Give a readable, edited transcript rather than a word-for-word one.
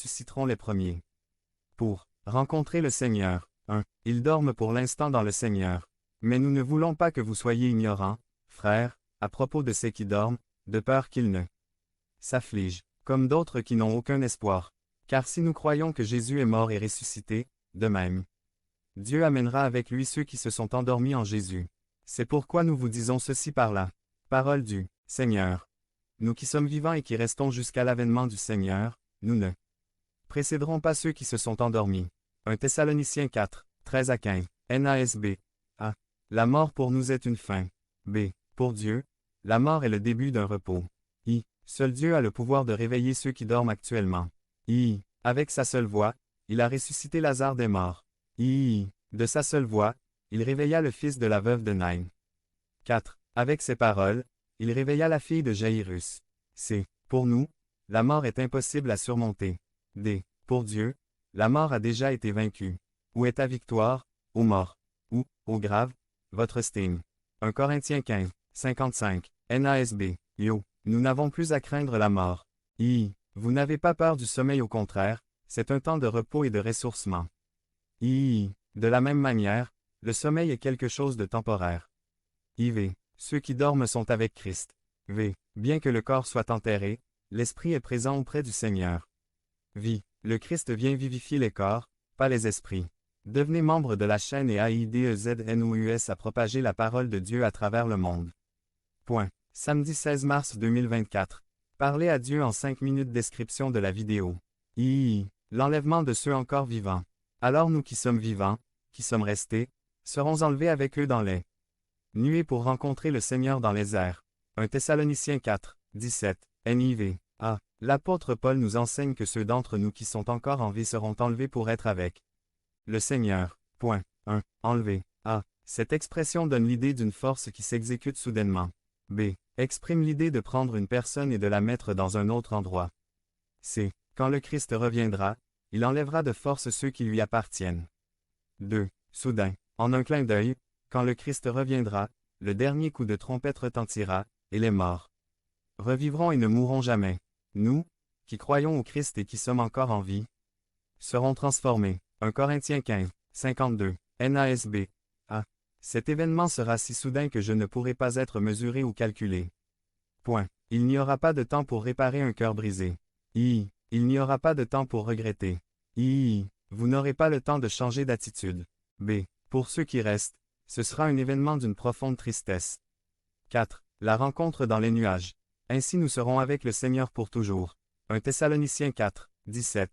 ressusciteront les premiers. Pour rencontrer le Seigneur. 1. Ils dorment pour l'instant dans le Seigneur. Mais nous ne voulons pas que vous soyez ignorants, frères, à propos de ceux qui dorment, de peur qu'ils ne s'affligent, comme d'autres qui n'ont aucun espoir. Car si nous croyons que Jésus est mort et ressuscité, de même, Dieu amènera avec lui ceux qui se sont endormis en Jésus. C'est pourquoi nous vous disons ceci par la parole du Seigneur. Nous qui sommes vivants et qui restons jusqu'à l'avènement du Seigneur, nous ne précéderons pas ceux qui se sont endormis. 1 Thessaloniciens 4, 13 à 15. NASB. A. La mort pour nous est une fin. B. Pour Dieu, la mort est le début d'un repos. I. Seul Dieu a le pouvoir de réveiller ceux qui dorment actuellement. I. Avec sa seule voix, il a ressuscité Lazare des morts. I. De sa seule voix, il réveilla le fils de la veuve de Naïm. 4. Avec ses paroles, il réveilla la fille de Jaïrus. C. Pour nous, la mort est impossible à surmonter. D. Pour Dieu, la mort a déjà été vaincue. Où est ta victoire, ô mort? Où, ô grave, votre sting? 1 Corinthiens 15, 55. NASB. Yo. Nous n'avons plus à craindre la mort. I. Vous n'avez pas peur du sommeil, au contraire, c'est un temps de repos et de ressourcement. I. De la même manière, le sommeil est quelque chose de temporaire. IV. Ceux qui dorment sont avec Christ. V. Bien que le corps soit enterré, l'esprit est présent auprès du Seigneur. V. Le Christ vient vivifier les corps, pas les esprits. Devenez membre de la chaîne et AIDEZNOUS à propager la parole de Dieu à travers le monde. Point. Samedi 16 mars 2024. Parlez à Dieu en 5 minutes. Description de la vidéo. L'enlèvement de ceux encore vivants. Alors nous qui sommes vivants, qui sommes restés, serons enlevés avec eux dans les nuées pour rencontrer le Seigneur dans les airs. 1 Thessaloniciens 4, 17. NIV. A. L'apôtre Paul nous enseigne que ceux d'entre nous qui sont encore en vie seront enlevés pour être avec le Seigneur. Point. 1. Enlevé. A. Cette expression donne l'idée d'une force qui s'exécute soudainement. B. Exprime l'idée de prendre une personne et de la mettre dans un autre endroit. C. Quand le Christ reviendra, il enlèvera de force ceux qui lui appartiennent. 2. Soudain. En un clin d'œil, quand le Christ reviendra, le dernier coup de trompette retentira, et les morts revivront et ne mourront jamais. Nous, qui croyons au Christ et qui sommes encore en vie, serons transformés. 1 Corinthiens 15, 52. NASB. A. Cet événement sera si soudain que je ne pourrai pas être mesuré ou calculé. Point. Il n'y aura pas de temps pour réparer un cœur brisé. Il n'y aura pas de temps pour regretter. Vous n'aurez pas le temps de changer d'attitude. B. Pour ceux qui restent, ce sera un événement d'une profonde tristesse. 4. La rencontre dans les nuages. Ainsi nous serons avec le Seigneur pour toujours. 1 Thessaloniciens 4, 17.